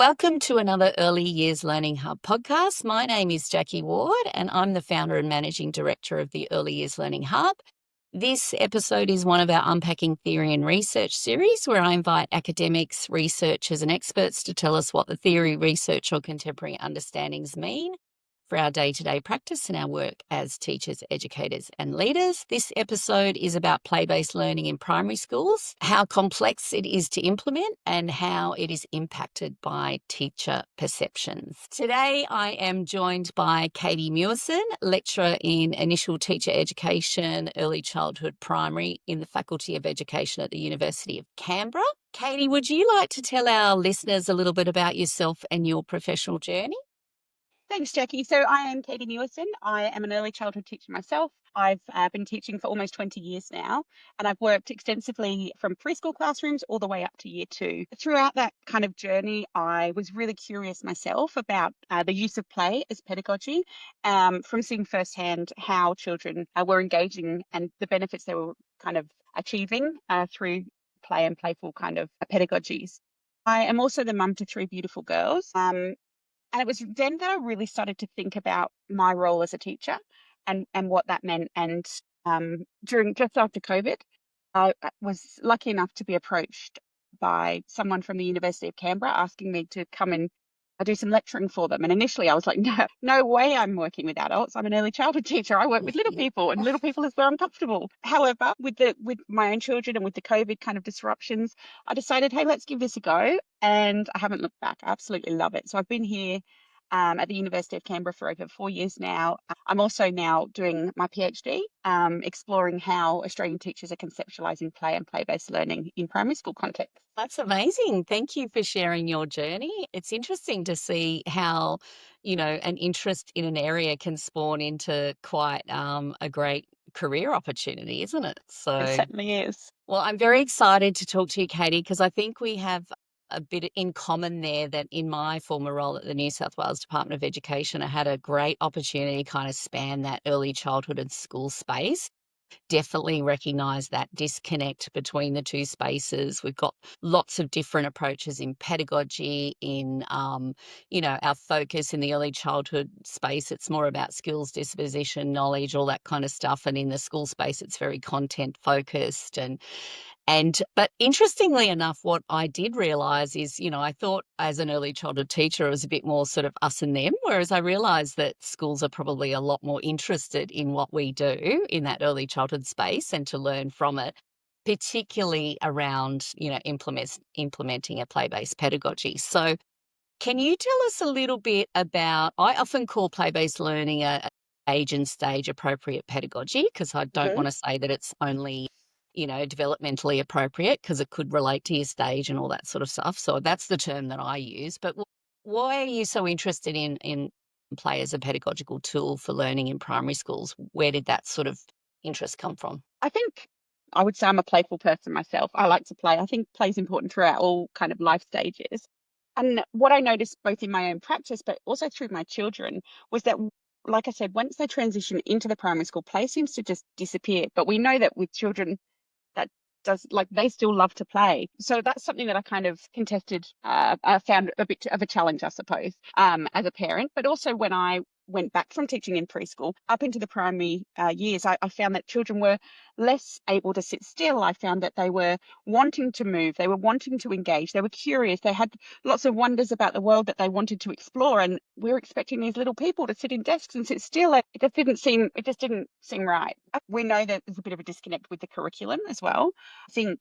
Welcome to another Early Years Learning Hub podcast. My name is Jackie Ward, and I'm the founder and managing director of the Early Years Learning Hub. This episode is one of our Unpacking Theory and Research series, where I invite academics, researchers, and experts to tell us what the theory, research, or contemporary understandings mean for our day-to-day practice and our work as teachers, educators, and leaders. This episode is about play-based learning in primary schools, how complex it is to implement, and how it is impacted by teacher perceptions. Today, I am joined by Katie Mewison, lecturer in initial teacher education, early childhood primary in the Faculty of Education at the University of Canberra. Katie, would you like to tell our listeners a little bit about yourself and your professional journey? Thanks, Jackie. So I am Katie Mewison. I am an early childhood teacher myself. I've been teaching for almost 20 years now, and I've worked extensively from preschool classrooms all the way up to year two. Throughout that kind of journey, I was really curious myself about the use of play as pedagogy, from seeing firsthand how children were engaging and the benefits they were kind of achieving through play and playful kind of pedagogies. I am also the mum to three beautiful girls. And it was then that I really started to think about my role as a teacher and what that meant. And during just after COVID, I was lucky enough to be approached by someone from the University of Canberra asking me to come and do some lecturing for them. And initially I was like, no way I'm working with adults. I'm an early childhood teacher. I work with little people, and little people is where I'm comfortable. However, with my own children and with the COVID kind of disruptions, I decided, hey, let's give this a go. And I haven't looked back. I absolutely love it. So I've been here at the University of Canberra for over 4 years now. I'm also now doing my PhD, exploring how Australian teachers are conceptualising play and play-based learning in primary school context. That's amazing. Thank you for sharing your journey. It's interesting to see how, an interest in an area can spawn into quite a great career opportunity, isn't it? It So, certainly is. well, I'm very excited to talk to you, Katie, because I think we have a bit in common there that in my former role at the New South Wales Department of Education, I had a great opportunity to kind of span that early childhood and school space. Definitely recognise that disconnect between the two spaces. We've got lots of different approaches in pedagogy, in our focus in the early childhood space. It's more about skills, disposition, knowledge, all that kind of stuff. And in the school space, it's very content focused. But interestingly enough, what I did realise is, I thought as an early childhood teacher, it was a bit more sort of us and them, whereas I realised that schools are probably a lot more interested in what we do in that early childhood space and to learn from it, particularly around, implementing a play-based pedagogy. So can you tell us a little bit about, I often call play-based learning a age and stage appropriate pedagogy, because I don't Mhm. want to say that it's only developmentally appropriate, because it could relate to your stage and all that sort of stuff. So that's the term that I use. But why are you so interested in play as a pedagogical tool for learning in primary schools? Where did that sort of interest come from? I think I would say I'm a playful person myself. I like to play. I think play is important throughout all kind of life stages. And what I noticed both in my own practice, but also through my children, was that, like I said, once they transition into the primary school, play seems to just disappear. But we know that with children, that does, like, they still love to play. So that's something that I kind of contested. I found a bit of a challenge, I suppose, as a parent. But also when I went back from teaching in preschool up into the primary years, I found that children were less able to sit still. I found that they were wanting to move, they were wanting to engage, they were curious, they had lots of wonders about the world that they wanted to explore. And we're expecting these little people to sit in desks and sit still. It just didn't seem right. We know that there's a bit of a disconnect with the curriculum as well. I think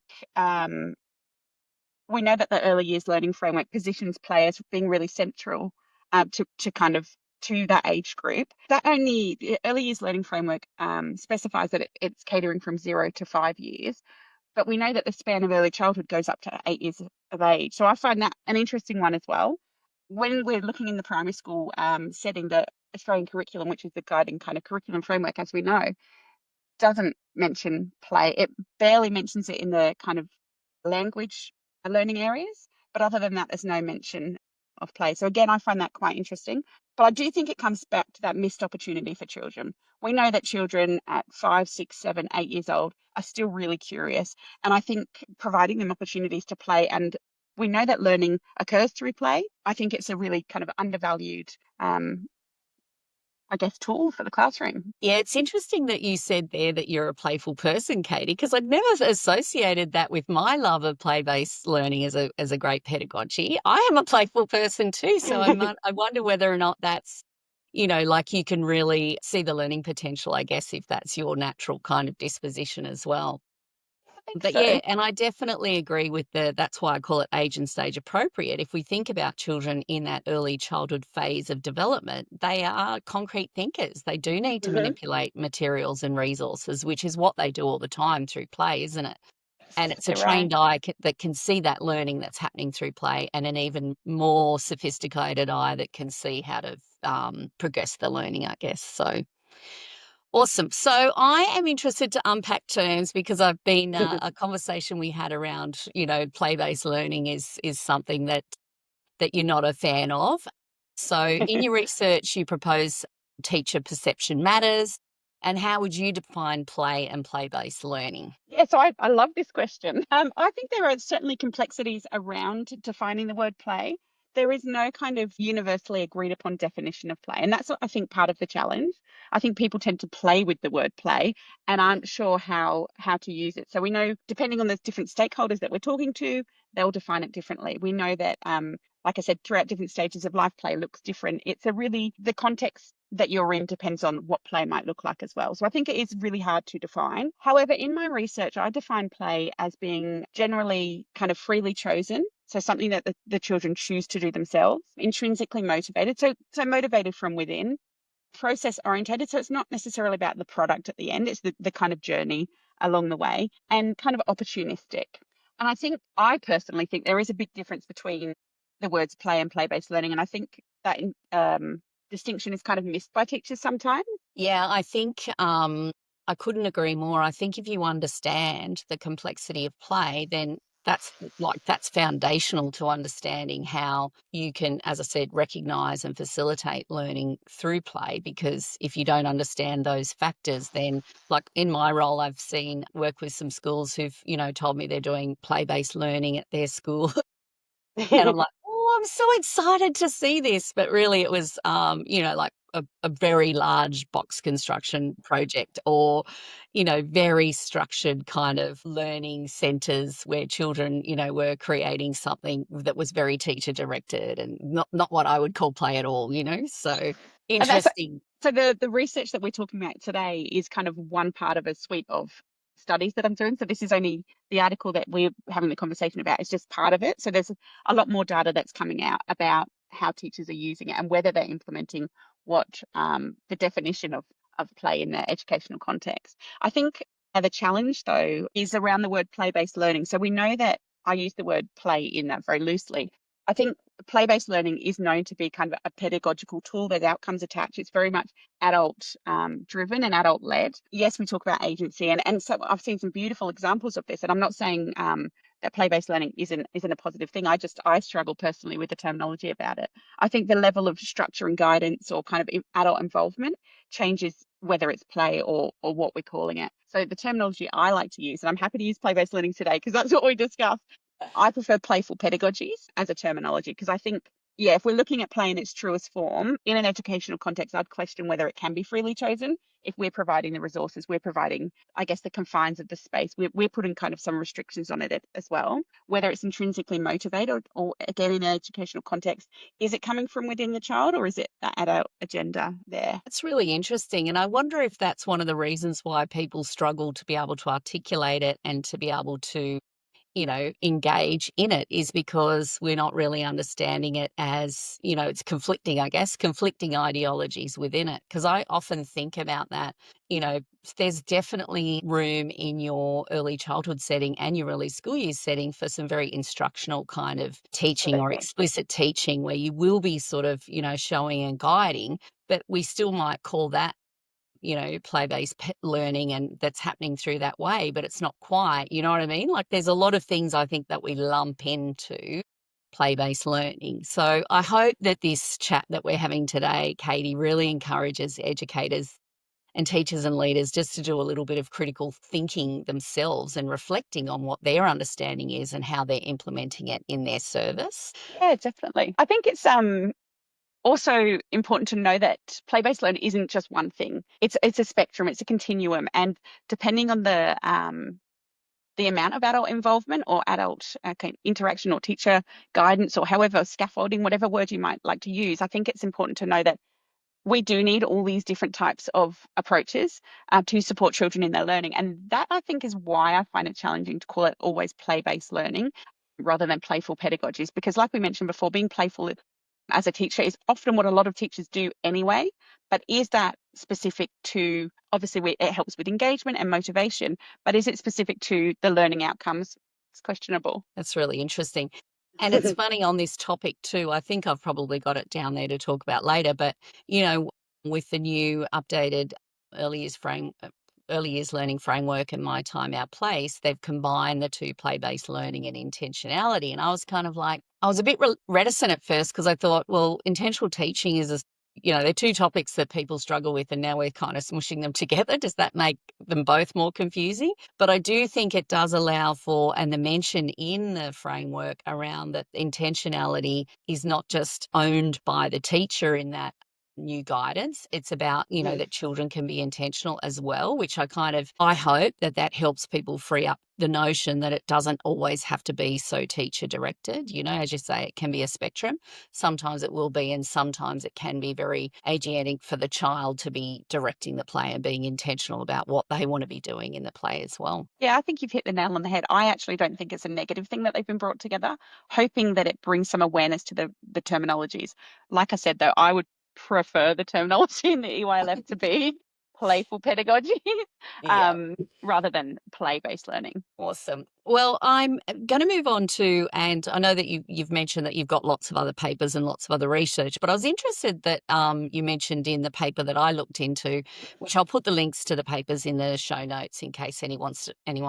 we know that the early years learning framework positions play as being really central to kind of to that age group. The early years learning framework specifies that it's catering from 0 to 5 years, but we know that the span of early childhood goes up to 8 years of age. So I find that an interesting one as well. When we're looking in the primary school setting, the Australian curriculum, which is the guiding kind of curriculum framework, as we know, doesn't mention play. It barely mentions it in the kind of language learning areas. But other than that, there's no mention of play. So again, I find that quite interesting. But I do think it comes back to that missed opportunity for children. We know that children at 5, 6, 7, 8 years old are still really curious. And I think providing them opportunities to play and we know that learning occurs through play. I think it's a really kind of undervalued, I guess, tool for the classroom. Yeah, it's interesting that you said there that you're a playful person, Katie, because I'd never associated that with my love of play-based learning as a great pedagogy. I am a playful person too, so I wonder whether or not that's, like you can really see the learning potential, I guess, if that's your natural kind of disposition as well. I think But so. yeah, and I definitely agree with that's why I call it age and stage appropriate. If we think about children in that early childhood phase of development, they are concrete thinkers. They do need to Hmm. manipulate materials and resources, which is what they do all the time through play, isn't it? And it's a Exactly right. trained eye that can see that learning that's happening through play, and an even more sophisticated eye that can see how to progress the learning, I guess. So awesome. So I am interested to unpack terms because I've been a conversation we had around, play-based learning is something that you're not a fan of. So in your research, you propose teacher perception matters, and how would you define play and play-based learning? Yeah, so I love this question. I think there are certainly complexities around defining the word play. There is no kind of universally agreed upon definition of play. And that's, I think, part of the challenge. I think people tend to play with the word play and aren't sure how to use it. So we know, depending on the different stakeholders that we're talking to, they'll define it differently. We know that, like I said, throughout different stages of life, play looks different. It's a really, the context that you're in depends on what play might look like as well. So I think it is really hard to define. However, in my research, I define play as being generally kind of freely chosen. So something that the children choose to do themselves, intrinsically motivated. So motivated from within, process orientated. So it's not necessarily about the product at the end, it's the kind of journey along the way, and kind of opportunistic. And I personally think there is a big difference between the words play and play-based learning. And I think that distinction is kind of missed by teachers sometimes. Yeah, I think I couldn't agree more. I think if you understand the complexity of play, then that's foundational to understanding how you can, as I said, recognize and facilitate learning through play. Because if you don't understand those factors, then like in my role, I've seen work with some schools who've, told me they're doing play-based learning at their school. And I'm like, "Oh, I'm so excited to see this." But really it was, like a very large box construction project or, very structured kind of learning centers where children, were creating something that was very teacher directed and not what I would call play at all, So And that's interesting. so the research that we're talking about today is kind of one part of a suite of studies that I'm doing. So this is only the article that we're having the conversation about is just part of it. So there's a lot more data that's coming out about how teachers are using it and whether they're implementing what the definition of play in the educational context. I think the challenge though is around the word play-based learning. So we know that I use the word play in that very loosely. I think play-based learning is known to be kind of a pedagogical tool. There's outcomes attached. It's very much adult driven and adult led. Yes, we talk about agency, and so I've seen some beautiful examples of this. And I'm not saying that play-based learning isn't a positive thing. I struggle personally with the terminology about it. I think the level of structure and guidance or kind of adult involvement changes whether it's play or what we're calling it. So the terminology I like to use, and I'm happy to use play-based learning today because that's what we discussed. I prefer playful pedagogies as a terminology because I think, yeah, if we're looking at play in its truest form in an educational context, I'd question whether it can be freely chosen. If we're providing the resources, we're providing, I guess, the confines of the space. We're putting kind of some restrictions on it as well. Whether it's intrinsically motivated or again, in an educational context, is it coming from within the child or is it that adult agenda there? That's really interesting. And I wonder if that's one of the reasons why people struggle to be able to articulate it and to be able to engage in it is because we're not really understanding it as, it's conflicting, I guess, conflicting ideologies within it. Because I often think about that, there's definitely room in your early childhood setting and your early school years setting for some very instructional kind of teaching or Absolutely. explicit teaching where you will be sort of, showing and guiding, but we still might call that play-based learning and that's happening through that way, but it's not quite, you know what I mean? Like there's a lot of things I think that we lump into play-based learning. So I hope that this chat that we're having today, Katie, really encourages educators and teachers and leaders just to do a little bit of critical thinking themselves and reflecting on what their understanding is and how they're implementing it in their service. Yeah, definitely. I think it's also important to know that play-based learning isn't just one thing. It's a spectrum, it's a continuum, and depending on the amount of adult involvement or adult interaction or teacher guidance or however scaffolding, whatever word you might like to use, I think it's important to know that we do need all these different types of approaches to support children in their learning. And that I think is why I find it challenging to call it always play-based learning rather than playful pedagogies. Because like we mentioned before, being playful as a teacher is often what a lot of teachers do anyway. But is that specific to, obviously it helps with engagement and motivation, but is it specific to the learning outcomes? It's questionable. That's really interesting. And it's funny on this topic too. I think I've probably got it down there to talk about later, but with the new updated early years frame early years learning framework and my time our place, they've combined the two play-based learning and intentionality. And I was kind of like, I was a bit reticent at first because I thought, well, intentional teaching is they're two topics that people struggle with, and now we're kind of smushing them together. Does that make them both more confusing? But I do think it does allow for, and the mention in the framework around that intentionality is not just owned by the teacher in that new guidance. It's about, that children can be intentional as well, which I hope that helps people free up the notion that it doesn't always have to be so teacher directed. As you say, it can be a spectrum. Sometimes it will be, and sometimes it can be very agentic for the child to be directing the play and being intentional about what they want to be doing in the play as well. Yeah, I think you've hit the nail on the head. I actually don't think it's a negative thing that they've been brought together, hoping that it brings some awareness to the terminologies. Like I said, though, I would prefer the terminology in the EYLF to be playful pedagogy Yeah. rather than play-based learning. Awesome. Well, I'm going to move on to, and I know that you've mentioned that you've got lots of other papers and lots of other research, but I was interested that you mentioned in the paper that I looked into, which I'll put the links to the papers in the show notes in case anyone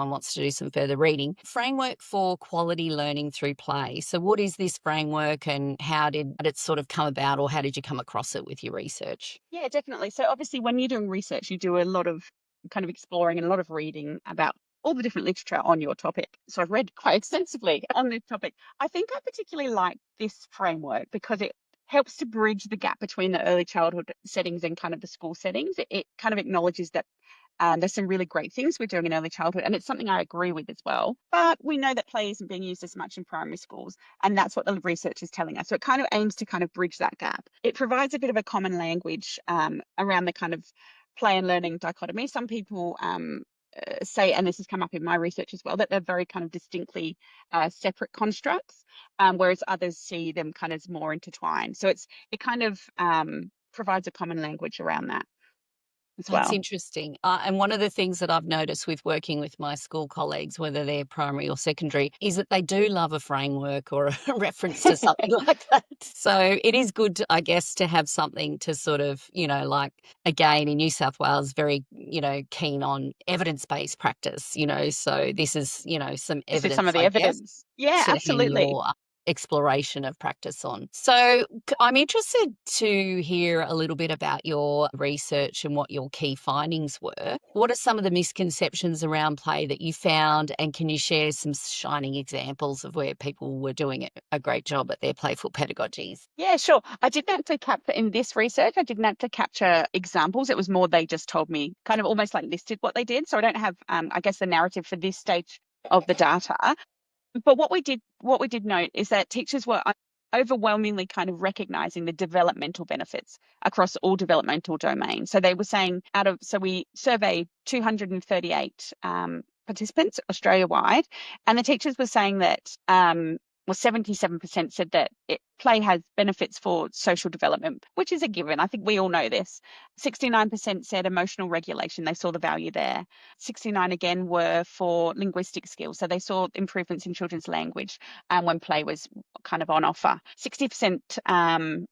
wants to do some further reading. Framework for quality learning through play. So, what is this framework, and how did it sort of come about, or how did you come across it with your research? Yeah, definitely. So obviously, when you're doing research, you do a lot of kind of exploring and a lot of reading about all the different literature on your topic. So I've read quite extensively on this topic. I think I particularly like this framework because it helps to bridge the gap between the early childhood settings and kind of the school settings. It kind of acknowledges that there's some really great things we're doing in early childhood, and it's something I agree with as well. But we know that play isn't being used as much in primary schools, and that's what the research is telling us. So it kind of aims to kind of bridge that gap. It provides a bit of a common language around the kind of play and learning dichotomy. Some people say, and this has come up in my research as well, that they're very kind of distinctly separate constructs, whereas others see them kind of more intertwined. So it kind of provides a common language around that as That's well. interesting. And one of the things that I've noticed with working with my school colleagues, whether they're primary or secondary, is that they do love a framework or a reference to something like that. So it is good, I guess, to have something to sort of, like again in New South Wales, very, keen on evidence based practice, so this is, some This is some of evidence, the I guess, evidence. Yeah, to hang absolutely. your exploration of practice on. So I'm interested to hear a little bit about your research and what your key findings were. What are some of the misconceptions around play that you found, and can you share some shining examples of where people were doing a great job at their playful pedagogies? Yeah, sure. I didn't have to capture in this research, I didn't have to capture examples. It was more they just told me kind of almost like listed what they did. So I don't have, I guess, the narrative for this stage of the data. But what we did note is that teachers were overwhelmingly kind of recognizing the developmental benefits across all developmental domains. So they were saying so we surveyed 238 participants Australia wide, and the teachers were saying that well, 77% said that play has benefits for social development, which is a given. I think we all know this. 69% said emotional regulation. They saw the value there. 69 again were for linguistic skills. So they saw improvements in children's language when play was kind of on offer. 60%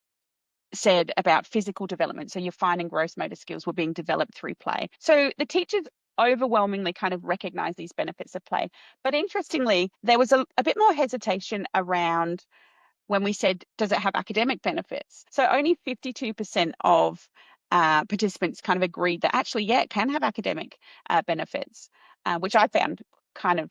said about physical development. So your fine and gross motor skills were being developed through play. So the teachers overwhelmingly kind of recognize these benefits of play. But interestingly, there was a bit more hesitation around when we said, does it have academic benefits? So only 52% of participants kind of agreed that actually, yeah, it can have academic benefits, which I found kind of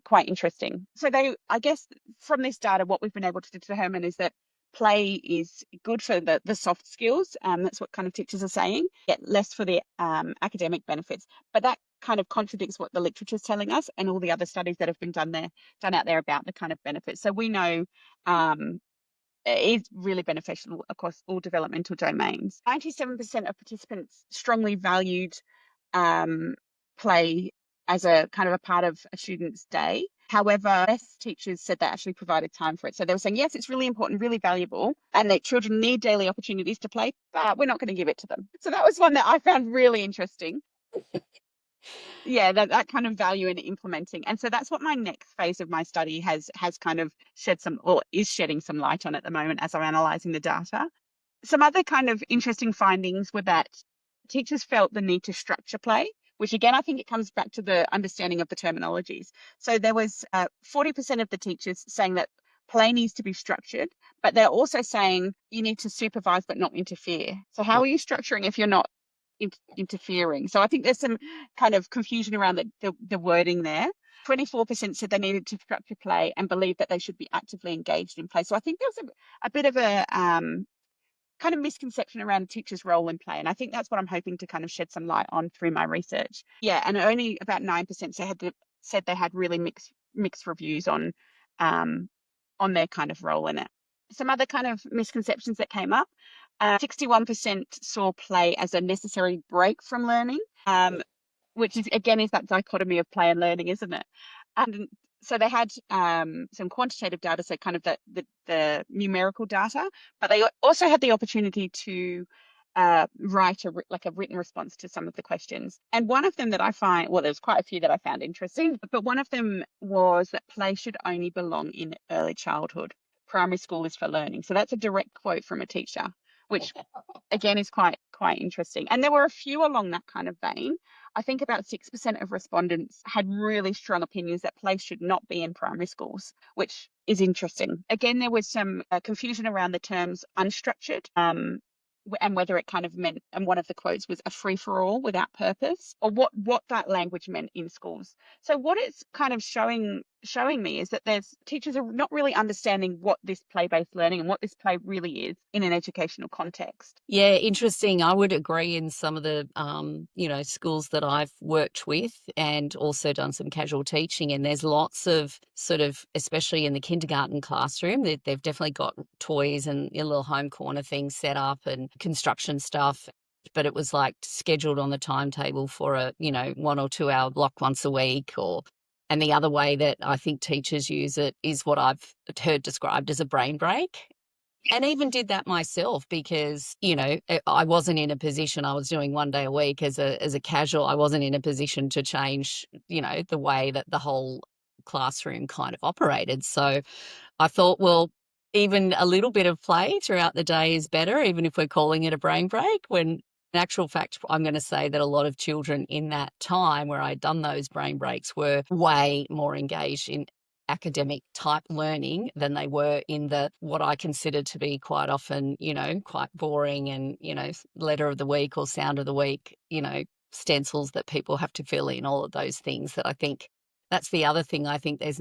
quite interesting. So I guess from this data, what we've been able to determine is that play is good for the soft skills. That's what kind of teachers are saying, yet less for the academic benefits. But that kind of contradicts what the literature is telling us and all the other studies that have been done out there about the kind of benefits. So we know is really beneficial across all developmental domains. 97% of participants strongly valued play as a kind of a part of a student's day. However, less teachers said they actually provided time for it. So they were saying, yes, it's really important, really valuable, and that children need daily opportunities to play, but we're not going to give it to them. So that was one that I found really interesting. Yeah, that kind of value in implementing. And so that's what my next phase of my study has kind of shed some, or is shedding some light on at the moment as I'm analyzing the data. Some other kind of interesting findings were that teachers felt the need to structure play, which again, I think it comes back to the understanding of the terminologies. So there was 40% of the teachers saying that play needs to be structured, but they're also saying you need to supervise but not interfere. So how are you structuring if you're not interfering? So I think there's some kind of confusion around the wording there. 24% said they needed to structure play and believed that they should be actively engaged in play. So I think there's a bit of a kind of misconception around a teacher's role in play. And I think that's what I'm hoping to kind of shed some light on through my research. Yeah, and only about 9% said they had really mixed reviews on their kind of role in it. Some other kind of misconceptions that came up. 61% saw play as a necessary break from learning, which is again is that dichotomy of play and learning, isn't it? And so they had some quantitative data, so kind of the numerical data, but they also had the opportunity to write like a written response to some of the questions. And one of them that I find, well, there's quite a few that I found interesting, but one of them was that play should only belong in early childhood. Primary school is for learning. So that's a direct quote from a teacher, which again is quite interesting. And there were a few along that kind of vein. I think about 6% of respondents had really strong opinions that play should not be in primary schools, which is interesting. Again, there was some confusion around the terms unstructured, and whether it kind of meant, and one of the quotes was a free-for-all without purpose, or what that language meant in schools. So what it's kind of showing me is that there's teachers are not really understanding what this play-based learning and what this play really is in an educational context. Yeah, interesting. I would agree in some of the, schools that I've worked with and also done some casual teaching. And there's lots of sort of, especially in the kindergarten classroom, they've definitely got toys and a little home corner things set up and construction stuff. But it was like scheduled on the timetable for a, 1 or 2 hour block once a week. And the other way that I think teachers use it is what I've heard described as a brain break, and even did that myself because, I wasn't in a position. I was doing 1 day a week as a casual. I wasn't in a position to change, the way that the whole classroom kind of operated. So I thought, well, even a little bit of play throughout the day is better, even if we're calling it a brain break, when in actual fact, I'm going to say that a lot of children in that time where I'd done those brain breaks were way more engaged in academic type learning than they were in the what I consider to be quite often, quite boring and, letter of the week or sound of the week, stencils that people have to fill in, all of those things that I think that's the other thing. I think there's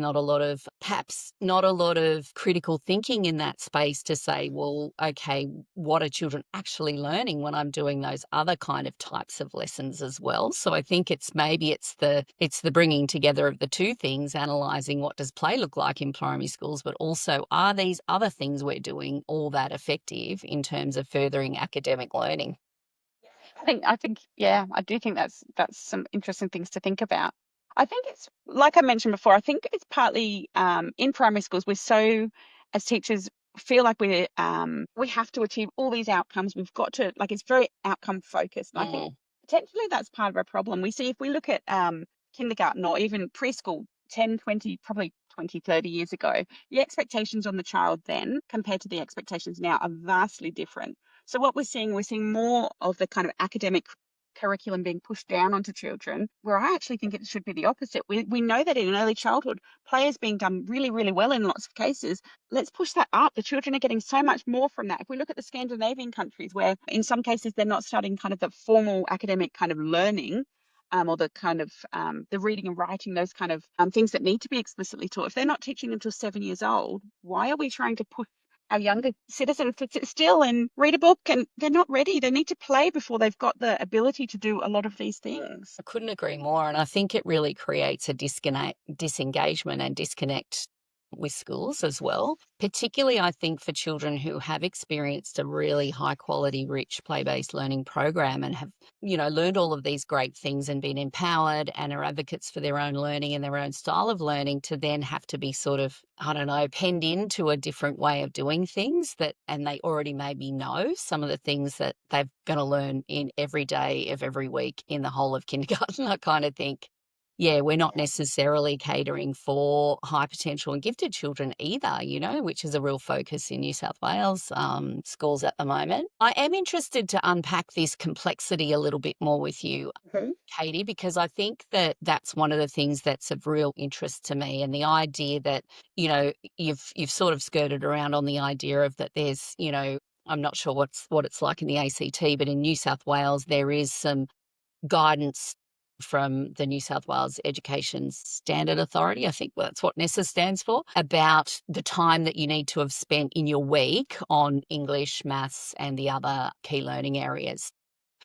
perhaps not a lot of critical thinking in that space to say, well, okay, what are children actually learning when I'm doing those other kind of types of lessons as well? So I think it's the bringing together of the two things, analysing what does play look like in primary schools, but also are these other things we're doing all that effective in terms of furthering academic learning? Yeah, I do think that's some interesting things to think about. I think it's like I mentioned before, I think it's partly in primary schools we're so as teachers feel like we have to achieve all these outcomes. We've got to like it's very outcome focused. And I think Mm. potentially that's part of a problem. We see if we look at kindergarten or even preschool 10, 20, probably 20, 30 years ago, the expectations on the child then compared to the expectations now are vastly different. So what we're seeing more of the kind of academic curriculum being pushed down onto children, where I actually think it should be the opposite. We know that in early childhood, play is being done really, really well in lots of cases. Let's push that up. The children are getting so much more from that. If we look at the Scandinavian countries, where in some cases they're not starting kind of the formal academic kind of learning, or the kind of the reading and writing, those kind of things that need to be explicitly taught. If they're not teaching until 7 years old, why are we trying to push our younger citizens to sit still and read a book? And they're not ready. They need to play before they've got the ability to do a lot of these things. I couldn't agree more. And I think it really creates a disengagement and disconnect with schools as well. Particularly, I think, for children who have experienced a really high quality, rich play based learning program and have, learned all of these great things and been empowered and are advocates for their own learning and their own style of learning, to then have to be sort of, I don't know, penned into a different way of doing things and they already maybe know some of the things that they're going to learn in every day of every week in the whole of kindergarten. I kind of think, yeah, we're not necessarily catering for high potential and gifted children either, which is a real focus in New South Wales schools at the moment. I am interested to unpack this complexity a little bit more with you, Mhm. Katie, because I think that that's one of the things that's of real interest to me, and the idea that, you've sort of skirted around on the idea of that there's, I'm not sure what it's like in the ACT, but in New South Wales there is some guidance from the New South Wales Education Standard Authority, I think that's what NESA stands for, about the time that you need to have spent in your week on English, maths, and the other key learning areas.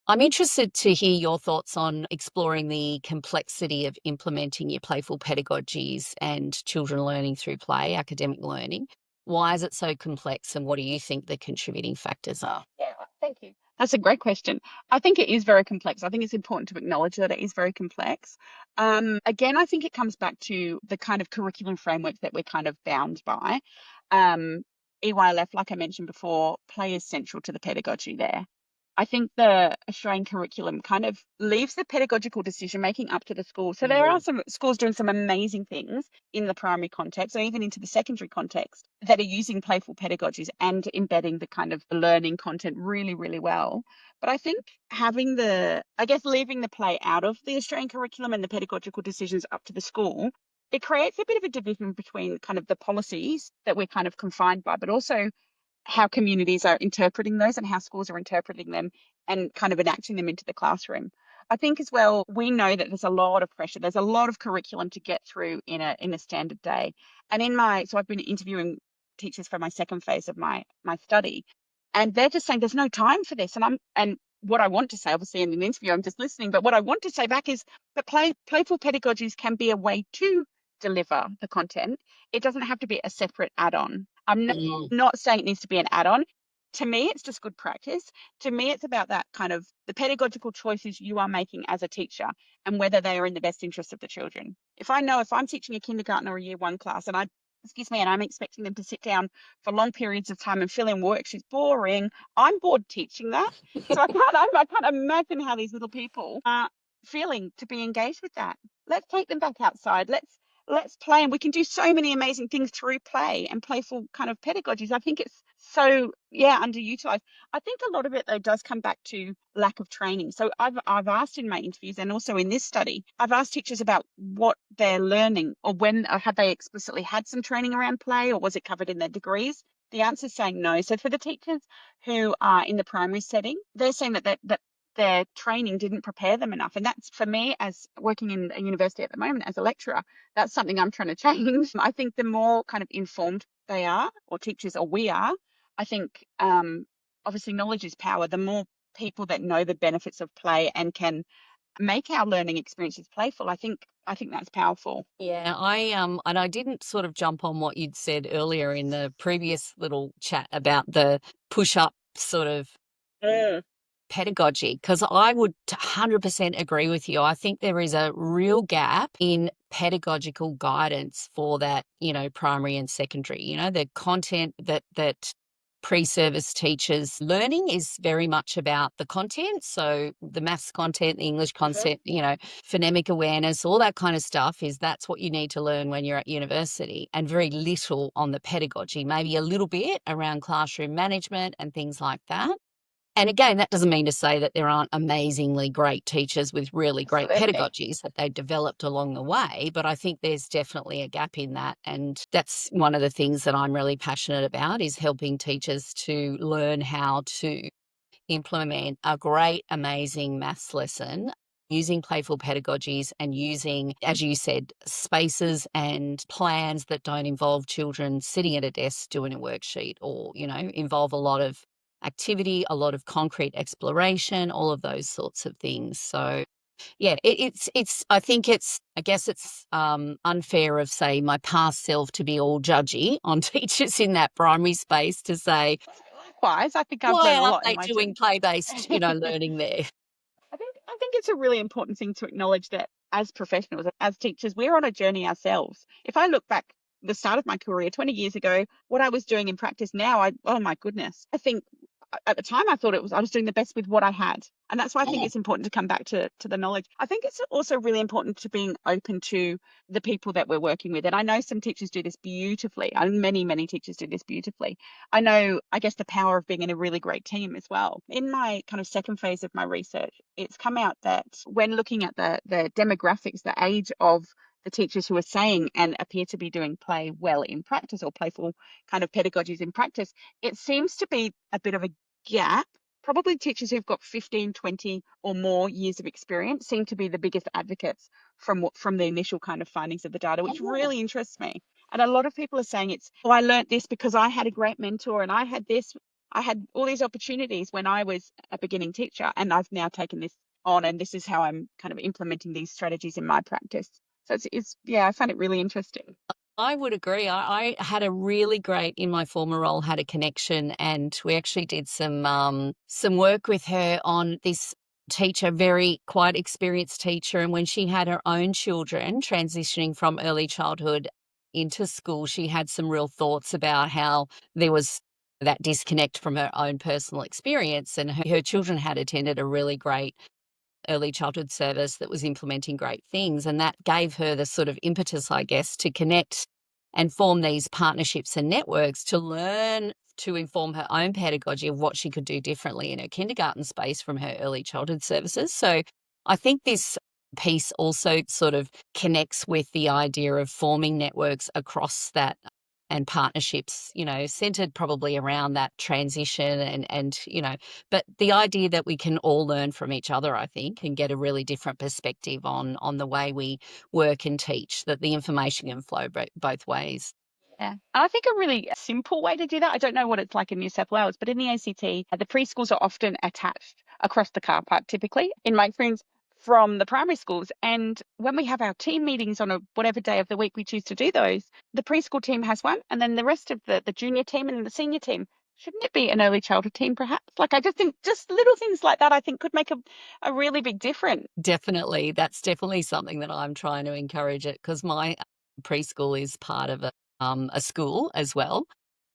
I'm interested to hear your thoughts on exploring the complexity of implementing your playful pedagogies and children learning through play, academic learning. Why is it so complex, and what do you think the contributing factors are? Yeah, thank you. That's a great question. I think it is very complex. I think it's important to acknowledge that it is very complex. Again, I think it comes back to the kind of curriculum framework that we're kind of bound by. Um, EYLF, like I mentioned before, play is central to the pedagogy there. I think the Australian curriculum kind of leaves the pedagogical decision making up to the school. So there are Mm. some schools doing some amazing things in the primary context, or even into the secondary context, that are using playful pedagogies and embedding the kind of learning content really, really well. But I think I guess leaving the play out of the Australian curriculum and the pedagogical decisions up to the school, it creates a bit of a division between kind of the policies that we're kind of confined by, but also how communities are interpreting those and how schools are interpreting them and kind of enacting them into the classroom. I think as well, we know that there's a lot of pressure. There's a lot of curriculum to get through in a standard day. And so I've been interviewing teachers for my second phase of my study, and they're just saying there's no time for this. And what I want to say, obviously in an interview, I'm just listening, but what I want to say back is that playful pedagogies can be a way to deliver the content. It doesn't have to be a separate add-on. I'm Mm. not saying it needs to be an add-on. To me, it's just good practice. To me, it's about that kind of the pedagogical choices you are making as a teacher and whether they are in the best interest of the children. If I'm teaching a kindergarten or a year one class and I'm expecting them to sit down for long periods of time and fill in worksheets, boring. I'm bored teaching that. So I can't imagine how these little people are feeling to be engaged with that. Let's take them back outside. Let's play, and we can do so many amazing things through play and playful kind of pedagogies. I think it's so, yeah, underutilized. I think a lot of it though does come back to lack of training. So I've asked in my interviews and also in this study, I've asked teachers about what they're learning, or when have they explicitly had some training around play, or was it covered in their degrees? The answer is saying no. So for the teachers who are in the primary setting, they're saying that their training didn't prepare them enough. And that's, for me, as working in a university at the moment as a lecturer, that's something I'm trying to change. I think the more kind of informed they are, or teachers, or we are, I think obviously knowledge is power. The more people that know the benefits of play and can make our learning experiences playful, I think that's powerful. Yeah, and I didn't sort of jump on what you'd said earlier in the previous little chat about the push up sort of Mm. pedagogy, because I would 100% agree with you. I think there is a real gap in pedagogical guidance for that, primary and secondary. The content that pre-service teachers learning is very much about the content. So the maths content, the English Mhm. concept, phonemic awareness, all that kind of stuff that's what you need to learn when you're at university, and very little on the pedagogy, maybe a little bit around classroom management and things like that. And again, that doesn't mean to say that there aren't amazingly great teachers with really great Absolutely. pedagogies that they've developed along the way, but I think there's definitely a gap in that. And that's one of the things that I'm really passionate about is helping teachers to learn how to implement a great, amazing maths lesson using playful pedagogies and using, as you said, spaces and plans that don't involve children sitting at a desk doing a worksheet or, involve a lot of activity, a lot of concrete exploration, all of those sorts of things. So, yeah, I guess it's unfair of, say, my past self to be all judgy on teachers in that primary space to say, Likewise, I think I've why learned a aren't lot in they my doing journey. play-based, learning there? I think it's a really important thing to acknowledge that as professionals, as teachers, we're on a journey ourselves. If I look back the start of my career 20 years ago, what I was doing in practice now, oh my goodness. I think at the time I thought I was doing the best with what I had. And that's why I think Yeah, it's important to come back to the knowledge. I think it's also really important to being open to the people that we're working with. And I know some teachers do this beautifully. And many teachers do this beautifully. I know, I guess, the power of being in a really great team as well. In my kind of second phase of my research, it's come out that when looking at the demographics, the age of the teachers who are saying and appear to be doing play well in practice or playful kind of pedagogies in practice, it seems to be a bit of a gap. Probably teachers who've got 15, 20 or more years of experience seem to be the biggest advocates from the initial kind of findings of the data, which yeah. really interests me. And a lot of people are saying oh, I learned this because I had a great mentor and I had all these opportunities when I was a beginning teacher, and I've now taken this on, and this is how I'm kind of implementing these strategies in my practice. So yeah, I find it really interesting. I would agree. I had a really great in my former role, had a connection, and we actually did some work with her on this teacher, very quite experienced teacher. And when she had her own children transitioning from early childhood into school, she had some real thoughts about how there was that disconnect from her own personal experience. And her children had attended a really great early childhood service that was implementing great things. And that gave her the sort of impetus, I guess, to connect and form these partnerships and networks to learn to inform her own pedagogy of what she could do differently in her kindergarten space from her early childhood services. So I think this piece also sort of connects with the idea of forming networks across that and partnerships, centered probably around that transition and but the idea that we can all learn from each other, I think, and get a really different perspective on the way we work and teach, that the information can flow both ways. Yeah. And I think a really simple way to do that, I don't know what it's like in New South Wales, but in the ACT, the preschools are often attached across the car park, typically, in my experience from the primary schools. And when we have our team meetings on a whatever day of the week we choose to do those, the preschool team has one, and then the rest of the junior team and the senior team. Shouldn't it be an early childhood team, perhaps? Like, I just think just little things like that, I think could make a really big difference. Definitely. That's definitely something that I'm trying to encourage it because my preschool is part of a school as well.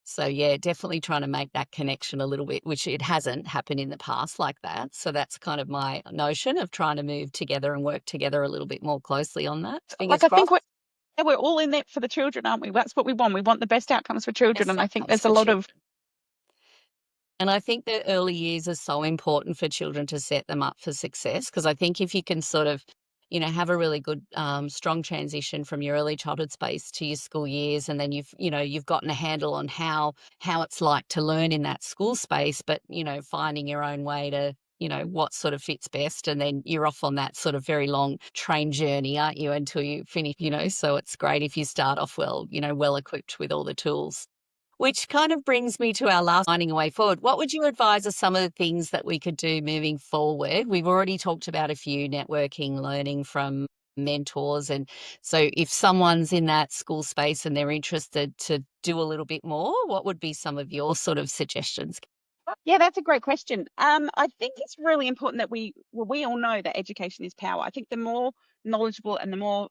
So yeah, definitely trying to make that connection a little bit, which it hasn't happened in the past like that. So that's kind of my notion of trying to move together and work together a little bit more closely on that. Like, Fingers I think crossed. we're all in it for the children, aren't we? That's what we want. We want the best outcomes for children. Best And I think outcomes there's a for lot of children. And I think the early years are so important for children to set them up for success because I think if you can sort of, have a really good, strong transition from your early childhood space to your school years, and then you've gotten a handle on how it's like to learn in that school space, but finding your own way to what sort of fits best, and then you're off on that sort of very long train journey, aren't you, until you finish. So it's great if you start off well, well equipped with all the tools. Which kind of brings me to our last finding a way forward. What would you advise are some of the things that we could do moving forward? We've already talked about a few: networking, learning from mentors. And so if someone's in that school space and they're interested to do a little bit more, what would be some of your sort of suggestions? Yeah, that's a great question. I think it's really important that we all know that education is power. I think the more knowledgeable and the more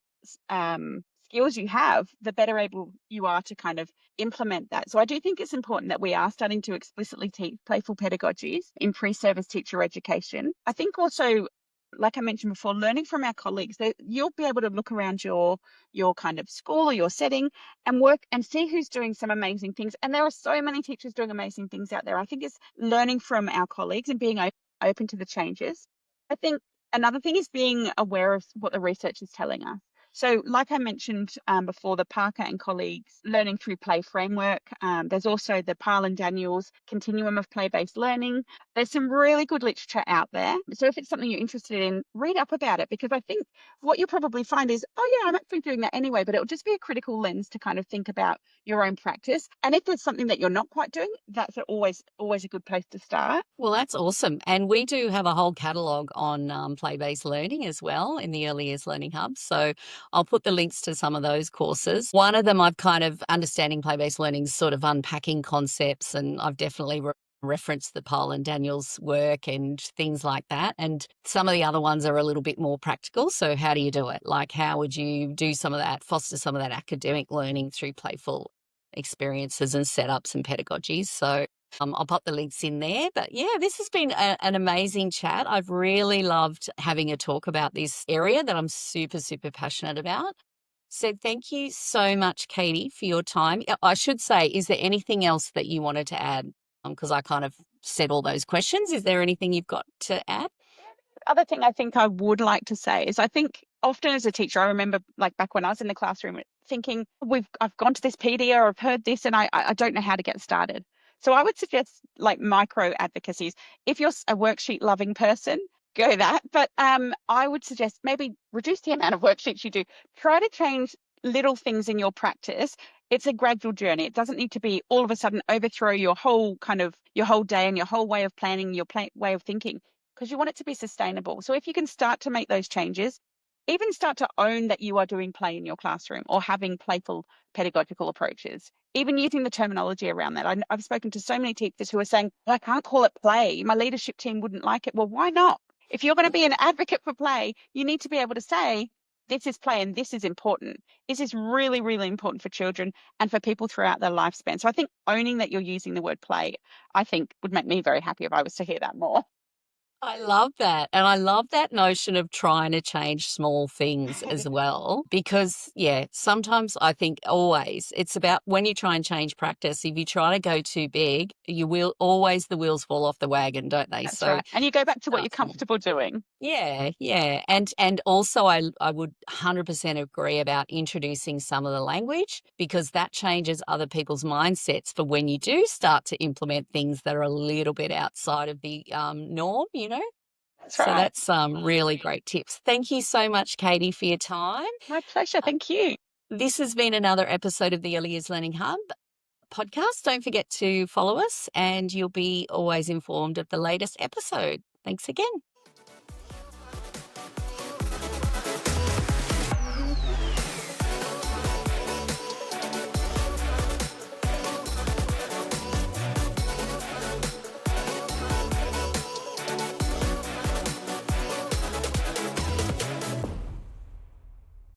skills you have, the better able you are to kind of implement that. So I do think it's important that we are starting to explicitly teach playful pedagogies in pre-service teacher education. I think also like I mentioned before, learning from our colleagues. So you'll be able to look around your kind of school or your setting and work and see who's doing some amazing things. And there are so many teachers doing amazing things out there. I think it's learning from our colleagues and being open to the changes. I think another thing is being aware of what the research is telling us. So, like I mentioned before, the Parker and colleagues learning through play framework. There's also the Parl and Daniels continuum of play-based learning. There's some really good literature out there. So if it's something you're interested in, read up about it, because I think what you'll probably find is, oh yeah, I'm actually doing that anyway, but it'll just be a critical lens to kind of think about your own practice. And if there's something that you're not quite doing, that's always a good place to start. Well, that's awesome. And we do have a whole catalogue on play-based learning as well in the Early Years Learning Hub. So I'll put the links to some of those courses. One of them I've kind of understanding play-based learning, sort of unpacking concepts, and I've definitely referenced the Paul and Daniel's work and things like that. And some of the other ones are a little bit more practical. So how do you do it? Like, how would you do some of that, foster some of that academic learning through playful experiences and setups and pedagogies? So I'll pop the links in there. But yeah, this has been an amazing chat. I've really loved having a talk about this area that I'm super, super passionate about. So thank you so much, Katie, for your time. I should say, is there anything else that you wanted to add? Because I kind of said all those questions. Is there anything you've got to add? Other thing I think I would like to say is I think often as a teacher, I remember like back when I was in the classroom thinking, I've gone to this PD or I've heard this and I don't know how to get started. So I would suggest like micro advocacies. If you're a worksheet loving person, go that. But I would suggest maybe reduce the amount of worksheets you do. Try to change little things in your practice. It's a gradual journey. It doesn't need to be all of a sudden overthrow your whole your whole day and your whole way of planning, your way of thinking, because you want it to be sustainable. So if you can start to make those changes, even start to own that you are doing play in your classroom or having playful pedagogical approaches, even using the terminology around that. I've spoken to so many teachers who are saying, well, I can't call it play. My leadership team wouldn't like it. Well, why not? If you're going to be an advocate for play, you need to be able to say, this is play and this is important. This is really, really important for children and for people throughout their lifespan. So I think owning that you're using the word play, I think would make me very happy if I was to hear that more. I love that. And I love that notion of trying to change small things as well. Because, yeah, sometimes I think always it's about when you try and change practice, if you try to go too big, you will always the wheels fall off the wagon, don't they? That's So right. And you go back to what start you're small. comfortable doing. Yeah, yeah. And also I would 100% agree about introducing some of the language, because that changes other people's mindsets for when you do start to implement things that are a little bit outside of the norm, you know? That's So right. that's really great tips. Thank you so much, Katie, for your time. My pleasure. Uh, Thank you. This has been another episode of the Early Years Learning Hub podcast. Don't forget to follow us and you'll be always informed of the latest episode. Thanks again.